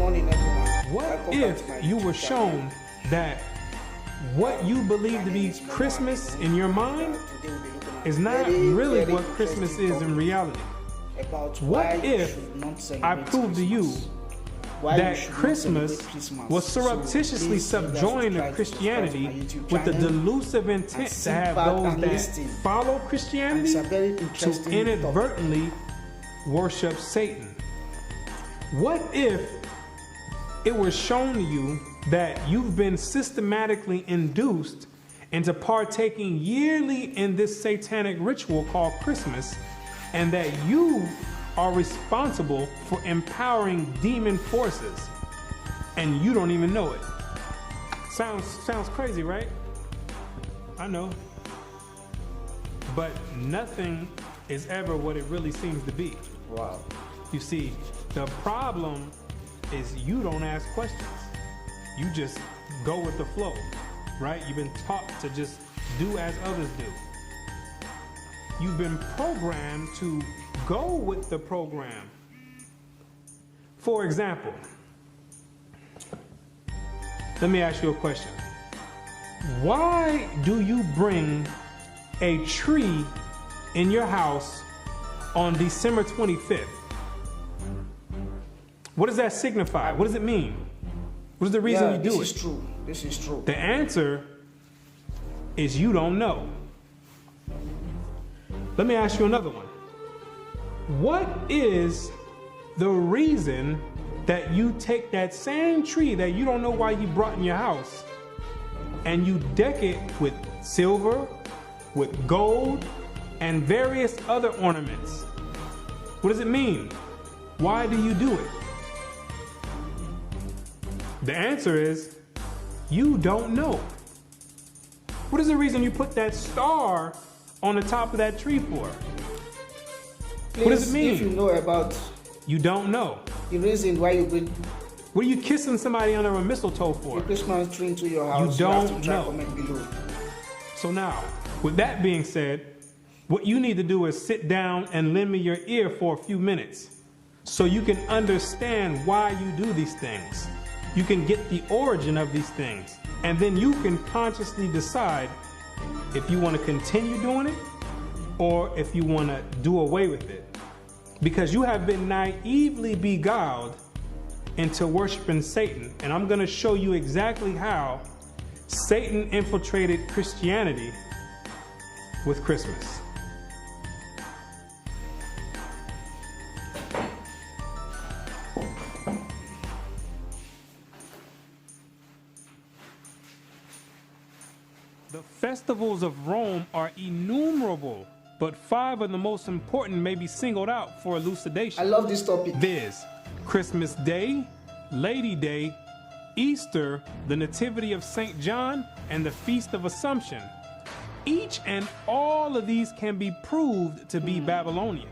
morning, everyone. What if you were shown that what you believe to be Christmas in your mind is not really what Christmas is in reality? What if I proved to you that Christmas was surreptitiously subjoined to Christianity with the delusive intent to have those that follow Christianity to inadvertently worship Satan? What if it was shown to you that you've been systematically induced into partaking yearly in this satanic ritual called Christmas, and that you are responsible for empowering demon forces and you don't even know it? Sounds crazy, right? I know. But nothing is ever what it really seems to be. Wow. You see, the problem is you don't ask questions. You just go with the flow, right? You've been taught to just do as others do. You've been programmed to go with the program. For example, let me ask you a question. Why do you bring a tree in your house on December 25th? What does that signify? What does it mean? What is the reason you do it? This is true. This is true. The answer is you don't know. Let me ask you another one. What is the reason that you take that same tree that you don't know why you brought in your house and you deck it with silver, with gold, and various other ornaments? What does it mean? Why do you do it? The answer is you don't know. What is the reason you put that star on the top of that tree for? Please, what does it mean? If you know about, you don't know. The reason why you bring, what are you kissing somebody under a mistletoe for? the Christmas tree into your house, you don't have to know. comment below. So now, with that being said, what you need to do is sit down and lend me your ear for a few minutes so you can understand why you do these things. You can get the origin of these things, and then you can consciously decide if you want to continue doing it or if you want to do away with it. Because you have been naively beguiled into worshiping Satan, and I'm going to show you exactly how Satan infiltrated Christianity with Christmas. The festivals of Rome are innumerable, but 5 of the most important may be singled out for elucidation. I love this topic. Viz. Christmas Day, Lady Day, Easter, the Nativity of St. John, and the Feast of Assumption. Each and all of these can be proved to be Babylonian.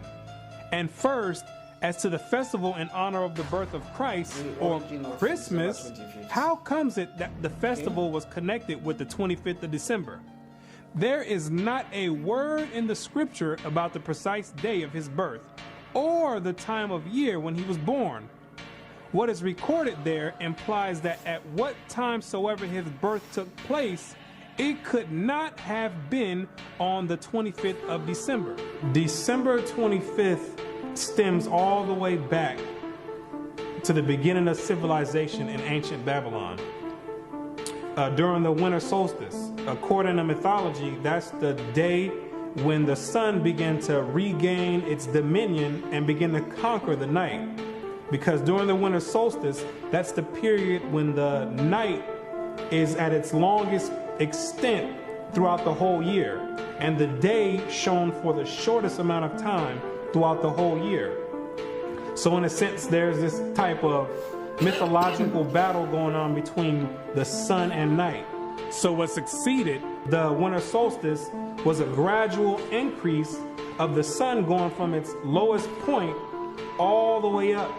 And first, as to the festival in honor of the birth of Christ, or Christmas, how comes it that the festival was connected with the 25th of December? There is not a word in the scripture about the precise day of his birth, or the time of year when he was born. What is recorded there implies that at what time soever his birth took place, it could not have been on the 25th of December. December 25th stems all the way back to the beginning of civilization in ancient Babylon. During the winter solstice, according to mythology, that's the day when the sun began to regain its dominion and begin to conquer the night. Because during the winter solstice, that's the period when the night is at its longest extent throughout the whole year, and the day shone for the shortest amount of time throughout the whole year. So in a sense, there's this type of mythological battle going on between the sun and night. So what succeeded the winter solstice was a gradual increase of the sun going from its lowest point all the way up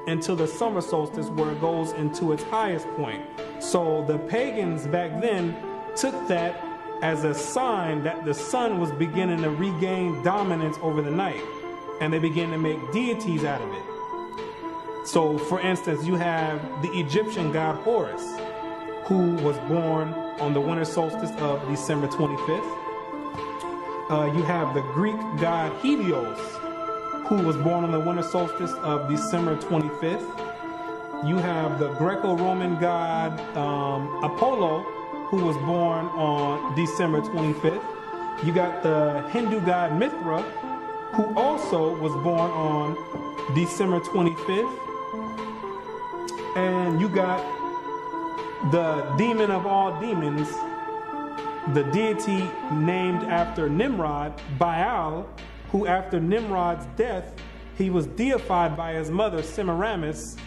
until the summer solstice, where it goes into its highest point. So the pagans back then took that as a sign that the sun was beginning to regain dominance over the night, and they began to make deities out of it. So, for instance, you have the Egyptian god Horus, who was born on the winter solstice of December 25th. You have the Greek god Helios, who was born on the winter solstice of December 25th. You have the Greco-Roman god Apollo, who was born on December 25th. You got the Hindu god Mithra, who also was born on December 25th. And you got the demon of all demons, the deity named after Nimrod, Baal, who after Nimrod's death, he was deified by his mother Semiramis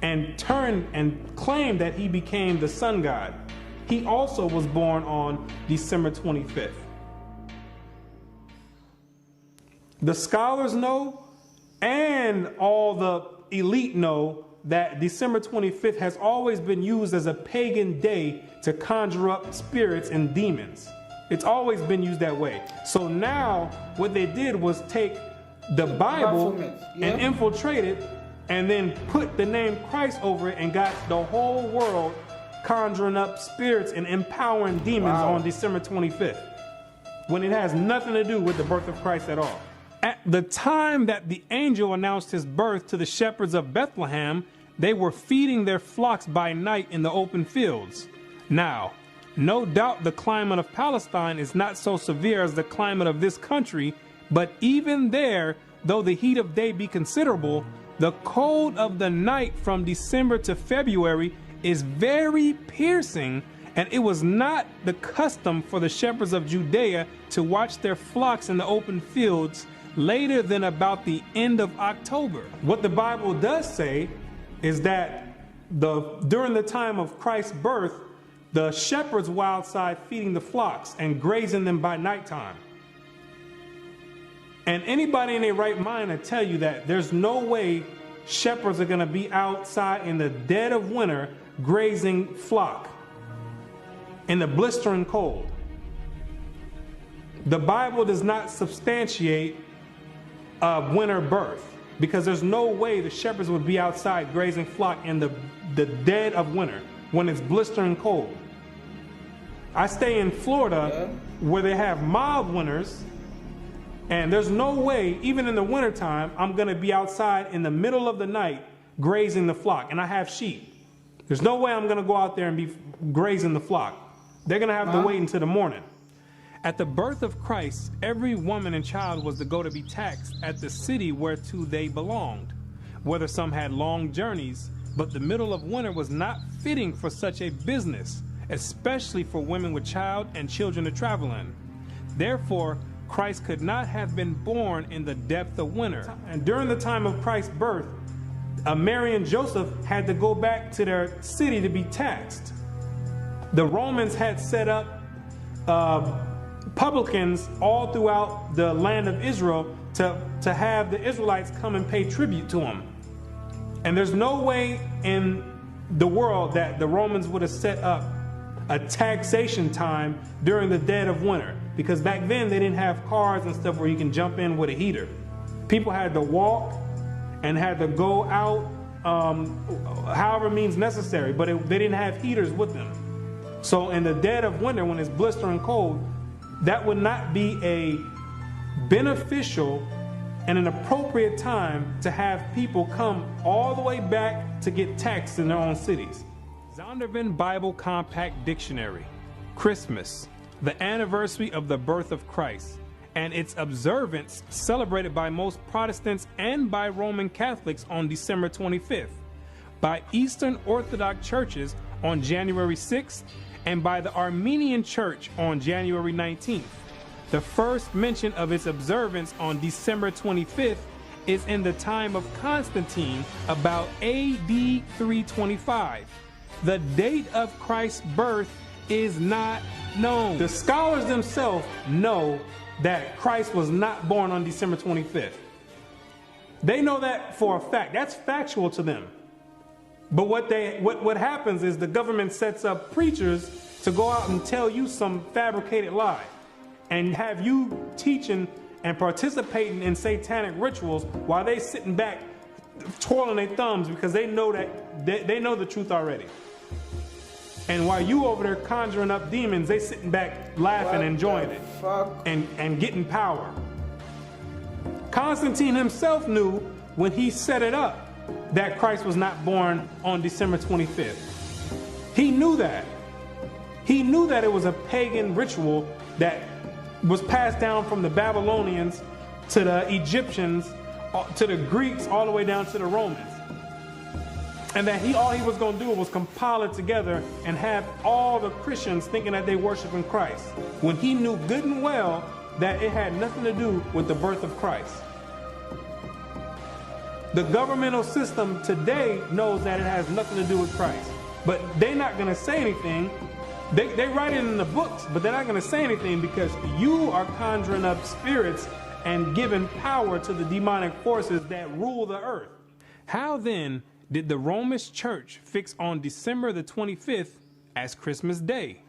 and turned and claimed that he became the sun god. He also was born on December 25th. The scholars know, and all the elite know, that December 25th has always been used as a pagan day to conjure up spirits and demons. It's always been used that way. So now what they did was take the Bible and infiltrate it and then put the name Christ over it and got the whole world conjuring up spirits and empowering demons on December 25th, when it has nothing to do with the birth of Christ at all. At the time that the angel announced his birth to the shepherds of Bethlehem, they were feeding their flocks by night in the open fields. Now, no doubt the climate of Palestine is not so severe as the climate of this country, but even there, though the heat of day be considerable, the cold of the night from December to February is very piercing, and it was not the custom for the shepherds of Judea to watch their flocks in the open fields later than about the end of October. What the Bible does say is that during the time of Christ's birth, the shepherds were outside feeding the flocks and grazing them by nighttime. And anybody in their right mind will tell you that there's no way shepherds are going to be outside in the dead of winter grazing flock in the blistering cold. The Bible does not substantiate winter birth, because there's no way the shepherds would be outside grazing flock in the dead of winter when it's blistering cold. I stay in Florida where they have mild winters, and there's no way, even in the wintertime, I'm going to be outside in the middle of the night grazing the flock, and I have sheep. There's no way I'm going to go out there and be grazing the flock. They're going to have to wait until the morning. At the birth of Christ, every woman and child was to go to be taxed at the city whereto they belonged, whether some had long journeys, but the middle of winter was not fitting for such a business, especially for women with child and children to travel in. Therefore, Christ could not have been born in the depth of winter. And during the time of Christ's birth, Mary and Joseph had to go back to their city to be taxed. The Romans had set up publicans all throughout the land of Israel to have the Israelites come and pay tribute to them. And there's no way in the world that the Romans would have set up a taxation time during the dead of winter, because back then they didn't have cars and stuff where you can jump in with a heater. People had to walk and had to go out however means necessary, but they didn't have heaters with them. So in the dead of winter, when it's blistering cold, that would not be a beneficial and an appropriate time to have people come all the way back to get taxed in their own cities. Zondervan Bible Compact Dictionary. Christmas, the anniversary of the birth of Christ, and its observance celebrated by most Protestants and by Roman Catholics on December 25th, by Eastern Orthodox churches on January 6th, and by the Armenian Church on January 19th. The first mention of its observance on December 25th is in the time of Constantine, about AD 325. The date of Christ's birth is not known. The scholars themselves know that Christ was not born on December 25th. They know that for a fact. That's factual to them. But what happens is the government sets up preachers to go out and tell you some fabricated lie and have you teaching and participating in satanic rituals while they sitting back twirling their thumbs because they know that they know the truth already. And while you over there conjuring up demons, they sitting back laughing, enjoying it, and getting power. Constantine himself knew when he set it up that Christ was not born on December 25th. He knew that. He knew that it was a pagan ritual that was passed down from the Babylonians to the Egyptians, to the Greeks, all the way down to the Romans. And that all he was going to do was compile it together and have all the Christians thinking that they worshiping Christ, when he knew good and well that it had nothing to do with the birth of Christ. The governmental system today knows that it has nothing to do with Christ, but they're not going to say anything. They write it in the books, but they're not going to say anything because you are conjuring up spirits and giving power to the demonic forces that rule the earth. How then did the Roman Church fix on December the 25th as Christmas Day?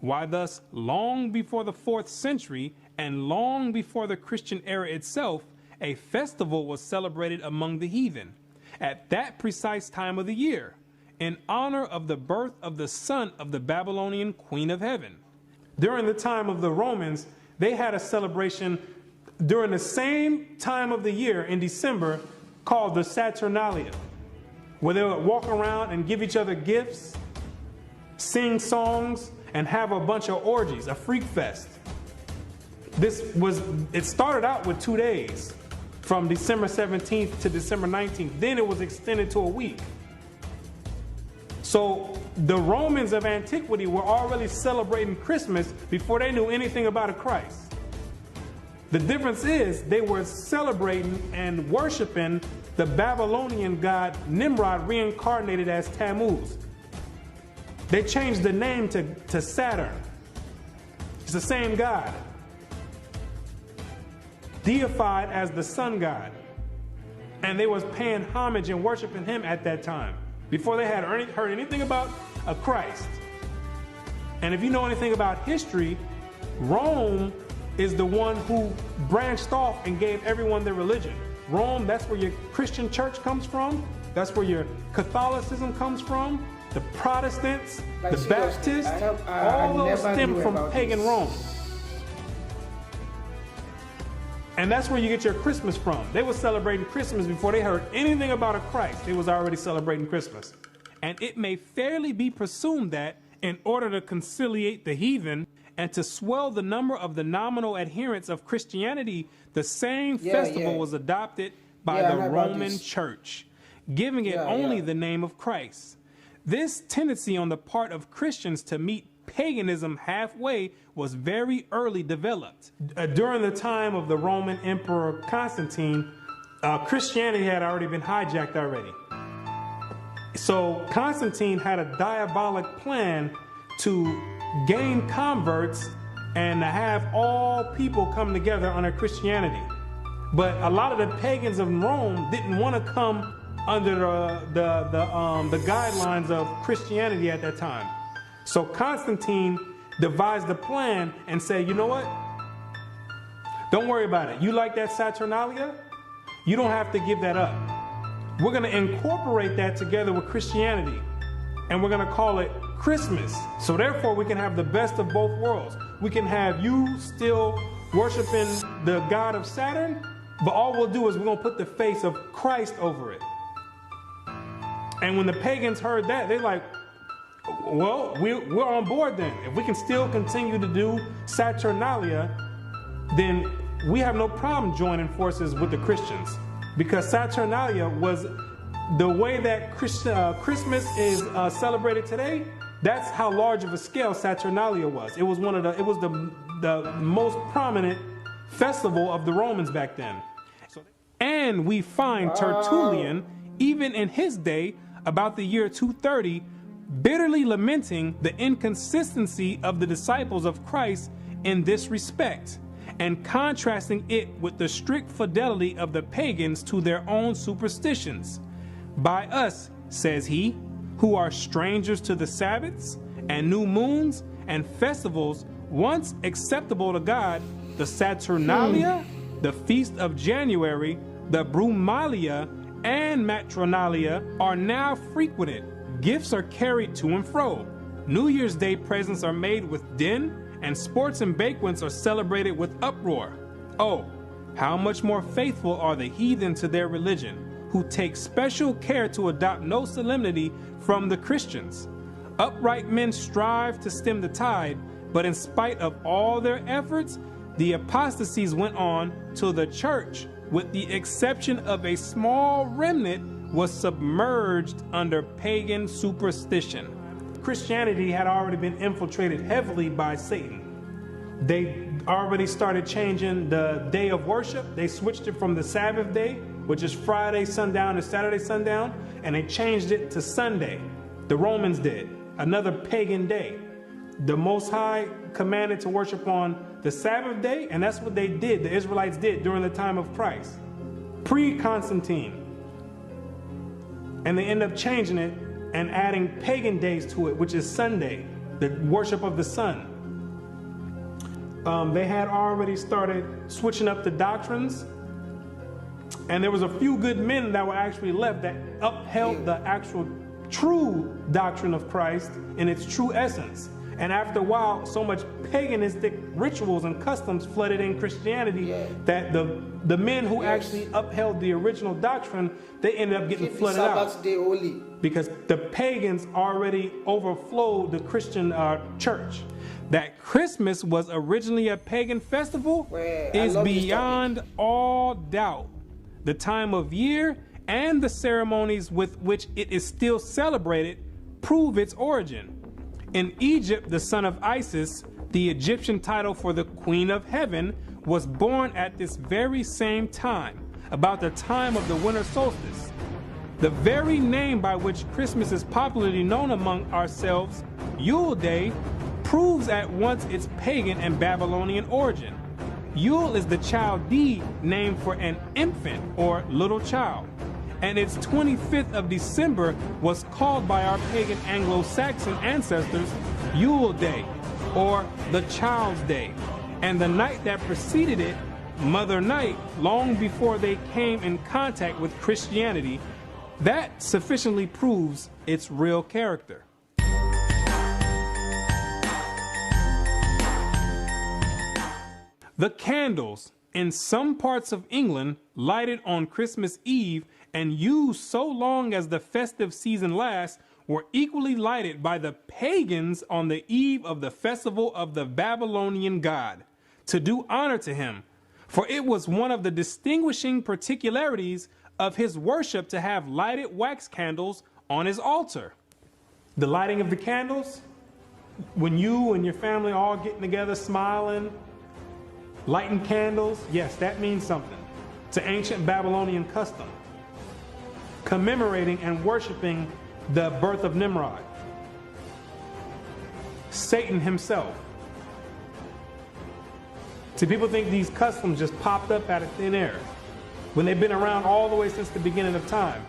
Why thus, long before the 4th century and long before the Christian era itself, a festival was celebrated among the heathen at that precise time of the year, in honor of the birth of the son of the Babylonian Queen of Heaven. During the time of the Romans, they had a celebration during the same time of the year in December called the Saturnalia, where they would walk around and give each other gifts, sing songs, and have a bunch of orgies, a freak fest. It started out with 2 days, from December 17th to December 19th. Then it was extended to a week. So the Romans of antiquity were already celebrating Christmas before they knew anything about a Christ. The difference is they were celebrating and worshiping the Babylonian god Nimrod, reincarnated as Tammuz. They changed the name to Saturn. It's the same god, deified as the sun god. And they was paying homage and worshiping him at that time, before they had heard anything about a Christ. And if you know anything about history, Rome is the one who branched off and gave everyone their religion. Rome, that's where your Christian church comes from. That's where your Catholicism comes from. The Protestants, the Baptists, all those stem from pagan Rome. And that's where you get your Christmas from. They were celebrating Christmas before they heard anything about a Christ. They was already celebrating Christmas. And it may fairly be presumed that in order to conciliate the heathen and to swell the number of the nominal adherents of Christianity, the same festival was adopted by the Roman Church, giving it only the name of Christ. This tendency on the part of Christians to meet paganism halfway was very early developed. During the time of the Roman Emperor Constantine, Christianity had already been hijacked already. So Constantine had a diabolic plan to gain converts and to have all people come together under Christianity. But a lot of the pagans of Rome didn't want to come under the guidelines of Christianity at that time. So Constantine devised a plan and said, you know what? Don't worry about it. You like that Saturnalia? You don't have to give that up. We're going to incorporate that together with Christianity, and we're going to call it Christmas. So therefore, we can have the best of both worlds. We can have you still worshiping the god of Saturn, but all we'll do is we're going to put the face of Christ over it. And when the pagans heard that, they're like, well, we're on board then. If we can still continue to do Saturnalia, then we have no problem joining forces with the Christians. Because Saturnalia was the way that Christmas is celebrated today. That's how large of a scale Saturnalia was. It was the most prominent festival of the Romans back then. And we find Tertullian, even in his day, about the year 230, bitterly lamenting the inconsistency of the disciples of Christ in this respect, and contrasting it with the strict fidelity of the pagans to their own superstitions. By us, says he, who are strangers to the Sabbaths and new moons and festivals once acceptable to God, the Saturnalia, the Feast of January, the Brumalia, and matronalia are now frequented. Gifts are carried to and fro. New Year's Day presents are made with din, and sports and banquets are celebrated with uproar. Oh, how much more faithful are the heathen to their religion, who take special care to adopt no solemnity from the Christians. Upright men strive to stem the tide, but in spite of all their efforts, the apostasies went on till the church, with the exception of a small remnant, was submerged under pagan superstition. Christianity had already been infiltrated heavily by Satan. They already started changing the day of worship. They switched it from the Sabbath day, which is Friday sundown to Saturday sundown, and they changed it to Sunday. The Romans did, another pagan day. The Most High commanded to worship on the Sabbath day, and that's what they did, the Israelites did during the time of Christ, pre-Constantine. And they end up changing it and adding pagan days to it, which is Sunday, the worship of the sun. They had already started switching up the doctrines, and there was a few good men that were actually left that upheld the actual true doctrine of Christ in its true essence. And after a while, so much paganistic rituals and customs flooded in Christianity that the men who actually upheld the original doctrine, they ended up getting flooded out. Day holy. Because the pagans already overflowed the Christian church. That Christmas was originally a pagan festival is beyond all doubt. The time of year and the ceremonies with which it is still celebrated prove its origin. In Egypt, the son of Isis, the Egyptian title for the Queen of Heaven, was born at this very same time, about the time of the winter solstice. The very name by which Christmas is popularly known among ourselves, Yule Day, proves at once its pagan and Babylonian origin. Yule is the Chaldee name for an infant or little child, and its 25th of December was called by our pagan Anglo-Saxon ancestors Yule Day, or the Child's Day, and the night that preceded it, Mother Night, long before they came in contact with Christianity. That sufficiently proves its real character. The candles in some parts of England lighted on Christmas Eve and used so long as the festive season lasts were equally lighted by the pagans on the eve of the festival of the Babylonian god, to do honor to him, for it was one of the distinguishing particularities of his worship to have lighted wax candles on his altar. The lighting of the candles, when you and your family all getting together smiling, lighting candles, yes, that means something to ancient Babylonian custom, commemorating and worshiping the birth of Nimrod, Satan himself. See, people think these customs just popped up out of thin air when they've been around all the way since the beginning of time,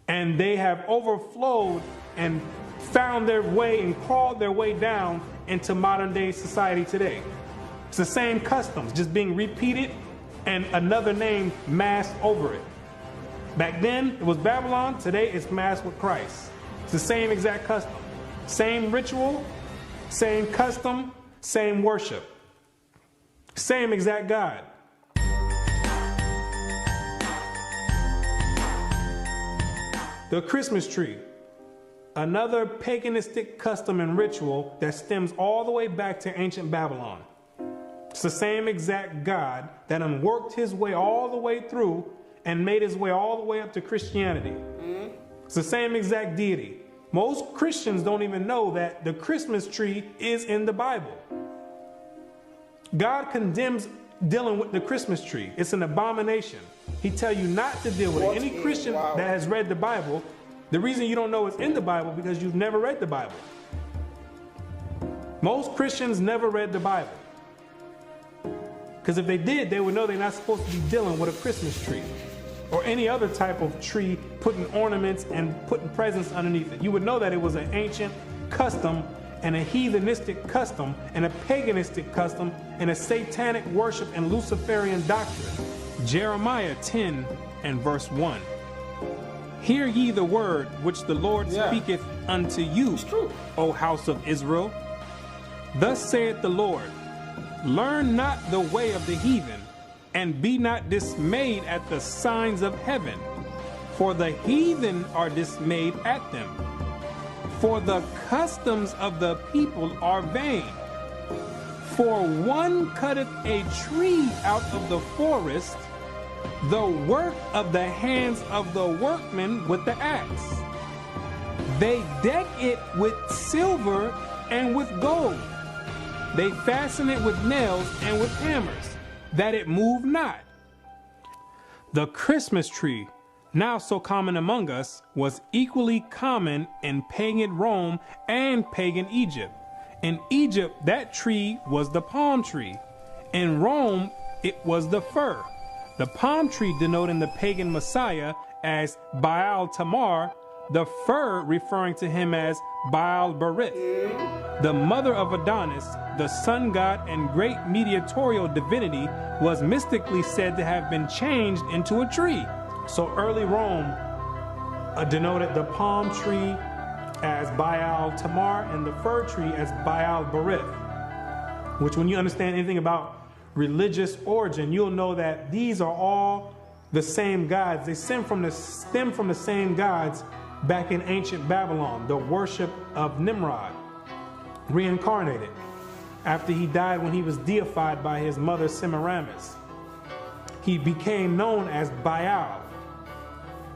and they have overflowed and found their way and crawled their way down into modern day society today. It's the same customs, just being repeated and another name masked over it. Back then, it was Babylon. Today, it's masked with Christ. It's the same exact custom. Same ritual, same custom, same worship. Same exact God. The Christmas tree. Another paganistic custom and ritual that stems all the way back to ancient Babylon. It's the same exact God that worked his way all the way through and made his way all the way up to Christianity. It's the same exact deity. Most Christians don't even know that the Christmas tree is in the Bible. God condemns dealing with the Christmas tree. It's an abomination. He tells you not to deal with it. Any Christian that has read the Bible, the reason you don't know it's in the Bible because you've never read the Bible. Most Christians never read the Bible. Because if they did, they would know they're not supposed to be dealing with a Christmas tree or any other type of tree, putting ornaments and putting presents underneath it. You would know that it was an ancient custom and a heathenistic custom and a paganistic custom and a satanic worship and Luciferian doctrine. Jeremiah 10 and verse 1. Hear ye the word which the Lord Yeah. speaketh unto you, It's true. O house of Israel. Thus saith the Lord, learn not the way of the heathen, and be not dismayed at the signs of heaven, for the heathen are dismayed at them. For the customs of the people are vain. For one cutteth a tree out of the forest, the work of the hands of the workmen with the axe. They deck it with silver and with gold. They fasten it with nails and with hammers, that it move not. The Christmas tree, now so common among us, was equally common in pagan Rome and pagan Egypt. In Egypt, that tree was the palm tree. In Rome, it was the fir. The palm tree denoting the pagan Messiah as Baal Tamar, the fir referring to him as Baal Berith. The mother of Adonis, the sun god and great mediatorial divinity, was mystically said to have been changed into a tree. So early Rome denoted the palm tree as Baal Tamar and the fir tree as Baal Berith, which when you understand anything about religious origin, you'll know that these are all the same gods. They stem from the same gods back in ancient Babylon, the worship of Nimrod, reincarnated after he died when he was deified by his mother Semiramis. He became known as Baal,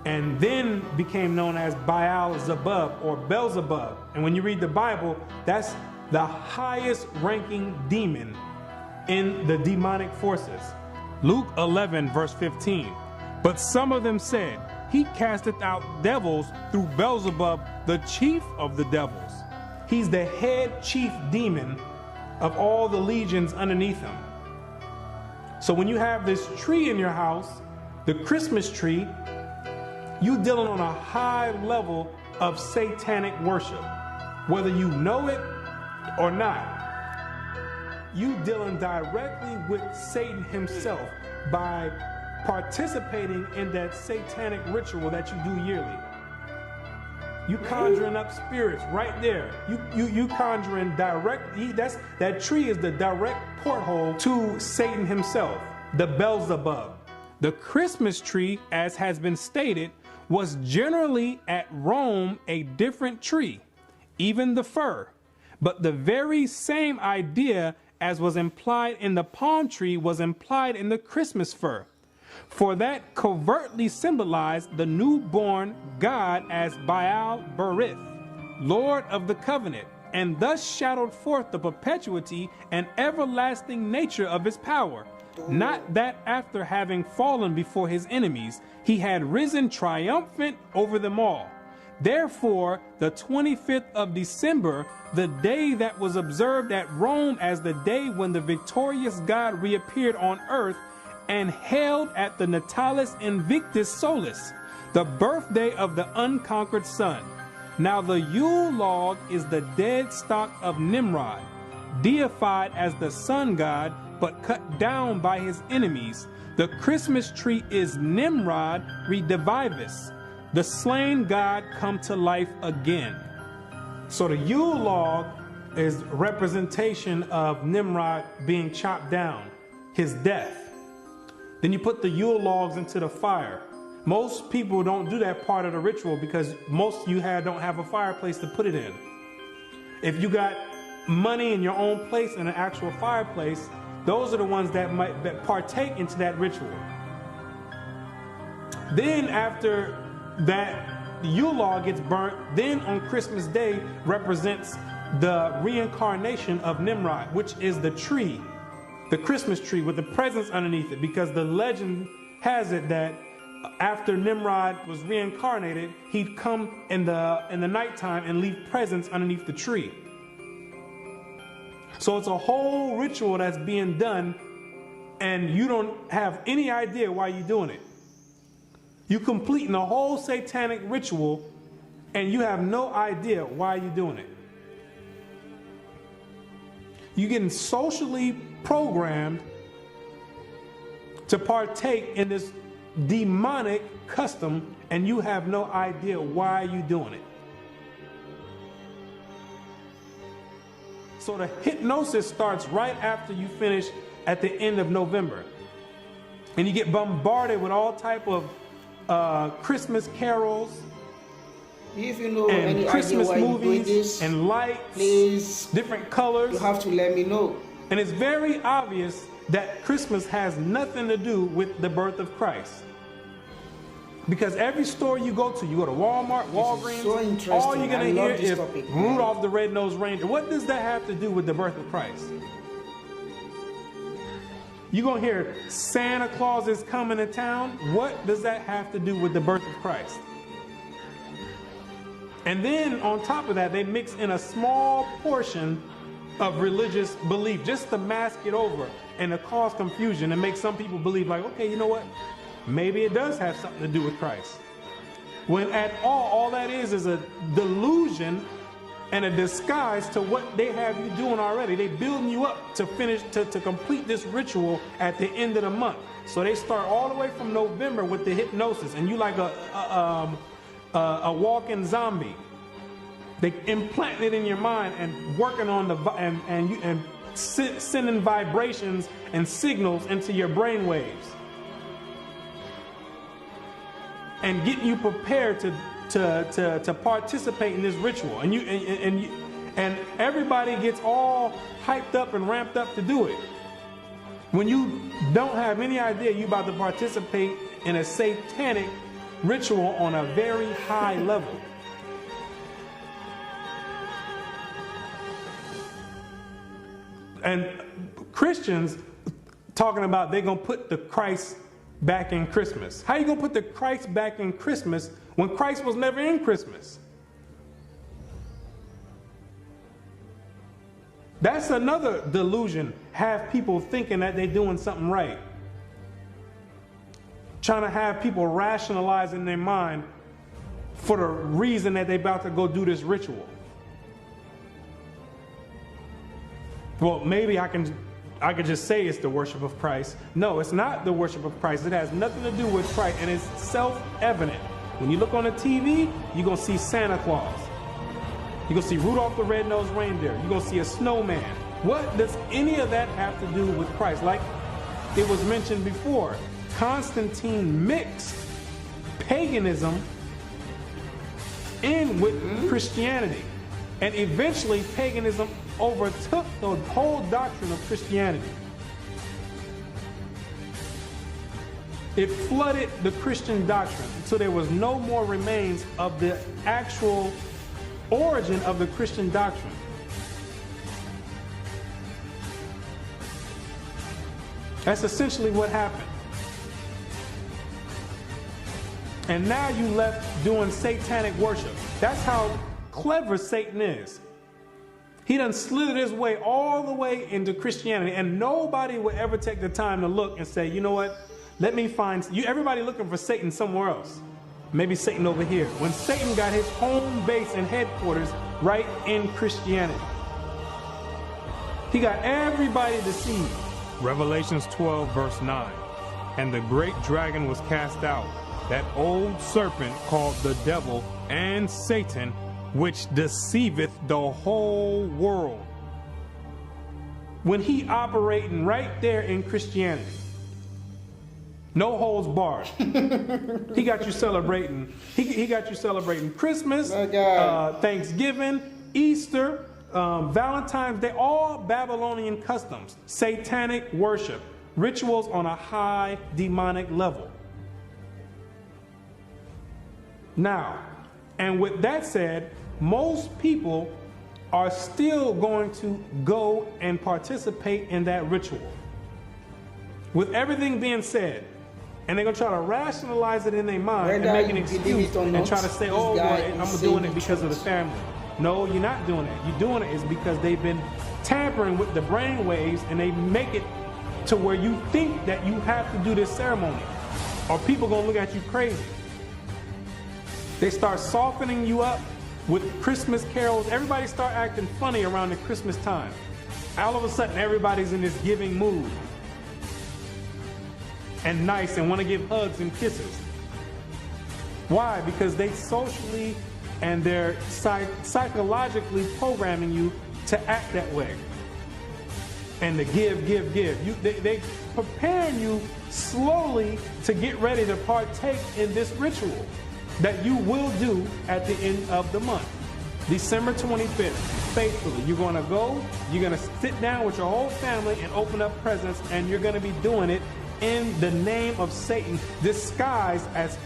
and then became known as Baal Zebub or Beelzebub. And when you read the Bible, that's the highest ranking demon in the demonic forces. Luke 11 verse 15. But some of them said, he casteth out devils through Beelzebub, the chief of the devils. He's the head chief demon of all the legions underneath him. So when you have this tree in your house, the Christmas tree, you dealing on a high level of satanic worship, whether you know it or not. You dealing directly with Satan himself by participating in that satanic ritual that you do yearly. You conjuring up spirits right there. You conjuring direct. That tree is the direct porthole to Satan himself, the Beelzebub. The Christmas tree, as has been stated, was generally at Rome a different tree, even the fir. But the very same idea as was implied in the palm tree was implied in the Christmas fir. For that covertly symbolized the newborn God as Baal Berith, Lord of the covenant, and thus shadowed forth the perpetuity and everlasting nature of his power. Not that after having fallen before his enemies, he had risen triumphant over them all. Therefore, the 25th of December, the day that was observed at Rome as the day when the victorious God reappeared on earth and held at the Natalis Invictus Solis, the birthday of the unconquered sun. Now the Yule log is the dead stock of Nimrod, deified as the sun god, but cut down by his enemies. The Christmas tree is Nimrod redivivus, the slain god come to life again. So the Yule log is representation of Nimrod being chopped down, his death. Then you put the Yule logs into the fire. Most people don't do that part of the ritual because most don't have a fireplace to put it in. If you got money in your own place and an actual fireplace, those are the ones that might partake into that ritual. Then after that Yule log gets burnt, then on Christmas Day represents the reincarnation of Nimrod, which is the tree, the Christmas tree with the presents underneath it, because the legend has it that after Nimrod was reincarnated, he'd come in the nighttime and leave presents underneath the tree. So it's a whole ritual that's being done, and you don't have any idea why you're doing it. You're completing a whole satanic ritual, and you have no idea why you're doing it. You're getting socially programmed to partake in this demonic custom, and you have no idea why you're doing it. So the hypnosis starts right after you finish at the end of November. And you get bombarded with all type of Christmas carols, If you know and any Christmas idea why you're doing movies this, and lights, please, different colors. you have to let me know. And it's very obvious that Christmas has nothing to do with the birth of Christ. Because every store you go to Walmart, Walgreens, so interesting. all you're going to hear is topic. Rudolph the Red-Nosed Reindeer. What does that have to do with the birth of Christ? You're going to hear Santa Claus is coming to town. What does that have to do with the birth of Christ? And then on top of that, they mix in a small portion of religious belief just to mask it over and to cause confusion and make some people believe like, okay, you know what? Maybe it does have something to do with Christ. When at all that is a delusion and a disguise to what they have you doing already. They building you up to finish, to complete this ritual at the end of the month. So they start all the way from November with the hypnosis, and you like a walking zombie. They implant it in your mind and working on and sending vibrations and signals into your brain waves, and getting you prepared to participate in this ritual. And everybody gets all hyped up and ramped up to do it, when you don't have any idea you're about to participate in a satanic ritual on a very high level. And Christians talking about they're going to put the Christ back in Christmas. How you going to put the Christ back in Christmas when Christ was never in Christmas? That's another delusion. Have people thinking that they're doing something right. Trying to have people rationalize in their mind for the reason that they're about to go do this ritual. Well, maybe I could just say it's the worship of Christ. No, it's not the worship of Christ. It has nothing to do with Christ, and it's self-evident. When you look on the TV, you're going to see Santa Claus. You're going to see Rudolph the Red-Nosed Reindeer. You're going to see a snowman. What does any of that have to do with Christ? Like it was mentioned before, Constantine mixed paganism in with Christianity. And eventually paganism overtook the whole doctrine of Christianity. It flooded the Christian doctrine, so there was no more remains of the actual origin of the Christian doctrine. That's essentially what happened. And now you left doing satanic worship. That's how clever Satan is. He done slithered his way all the way into Christianity, and nobody would ever take the time to look and say, you know what, let me find you. Everybody looking for Satan somewhere else. Maybe Satan over here. When Satan got his home base and headquarters right in Christianity. He got everybody deceived. Revelations 12 verse 9. And the great dragon was cast out, that old serpent called the devil and Satan, which deceiveth the whole world. When he operating right there in Christianity, no holds barred. He got you celebrating. He got you celebrating Christmas, Thanksgiving, Easter, Valentine's Day, all Babylonian customs, satanic worship, rituals on a high demonic level. Now, and with that said, most people are still going to go and participate in that ritual. With everything being said, and they're going to try to rationalize it in their mind and make an excuse and try to say, oh, well, I'm doing it because of the family. No, you're not doing it. You're doing it is because they've been tampering with the brain waves, and they make it to where you think that you have to do this ceremony, or people going to look at you crazy. They start softening you up with Christmas carols. Everybody start acting funny around the Christmas time. All of a sudden, everybody's in this giving mood. and nice and want to give hugs and kisses. Why? Because they socially and they're psychologically programming you to act that way. And to give. They preparing you slowly to get ready to partake in this ritual that you will do at the end of the month. December 25th, faithfully, you're going to go, you're going to sit down with your whole family and open up presents, and you're going to be doing it in the name of Satan, disguised as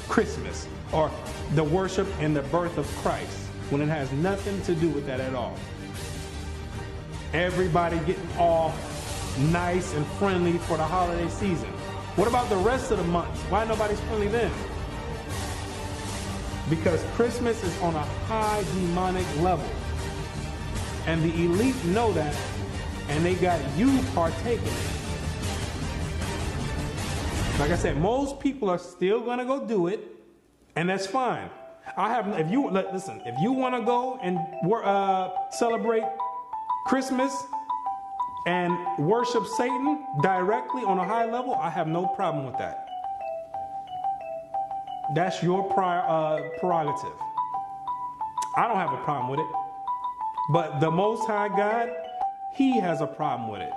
Christmas or the worship and the birth of Christ, when it has nothing to do with that at all. Everybody getting all nice and friendly for the holiday season. What about the rest of the months? Why nobody's friendly then? Because Christmas is on a high demonic level. And the elite know that, and they got you partaking. Like I said, most people are still gonna go do it, and that's fine. If you want to go and celebrate Christmas and worship Satan directly on a high level, I have no problem with that. That's your prerogative. I don't have a problem with it. But the Most High God, He has a problem with it.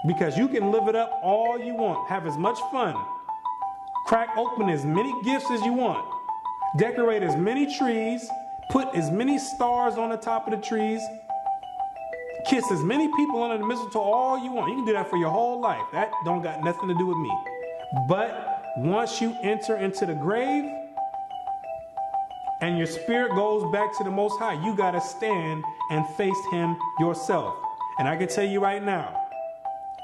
Because you can live it up all you want, have as much fun, crack open as many gifts as you want, decorate as many trees, put as many stars on the top of the trees, kiss as many people under the mistletoe all you want. You can do that for your whole life. That don't got nothing to do with me. But once you enter into the grave and your spirit goes back to the Most High, you got to stand and face Him yourself. And I can tell you right now,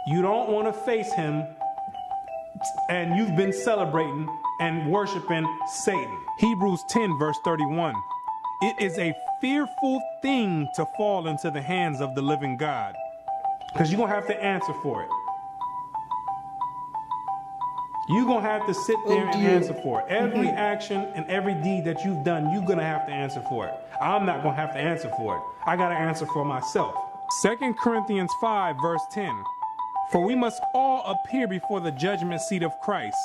you don't want to face Him and you've been celebrating and worshiping Satan. Hebrews 10 verse 31. It is a fearful thing to fall into the hands of the living God, because you're going to have to answer for it. You're going to have to sit there and answer for it. Every action and every deed that you've done, you're going to have to answer for it. I'm not going to have to answer for it. I got to answer for myself. 2 Corinthians 5 verse 10. For we must all appear before the judgment seat of Christ,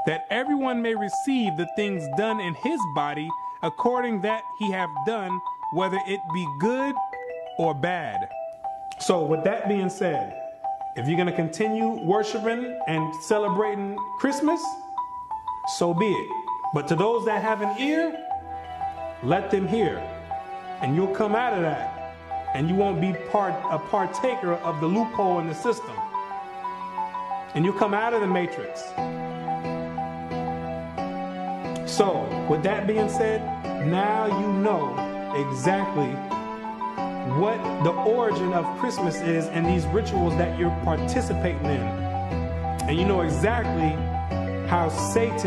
that everyone may receive the things done in his body according that he have done, whether it be good or bad. So with that being said, if you're going to continue worshiping and celebrating Christmas, so be it. But to those that have an ear, let them hear. And you'll come out of that. And you won't be a partaker of the loophole in the system. And you'll come out of the matrix. So, with that being said, now you know exactly what the origin of Christmas is and these rituals that you're participating in. And you know exactly how Satan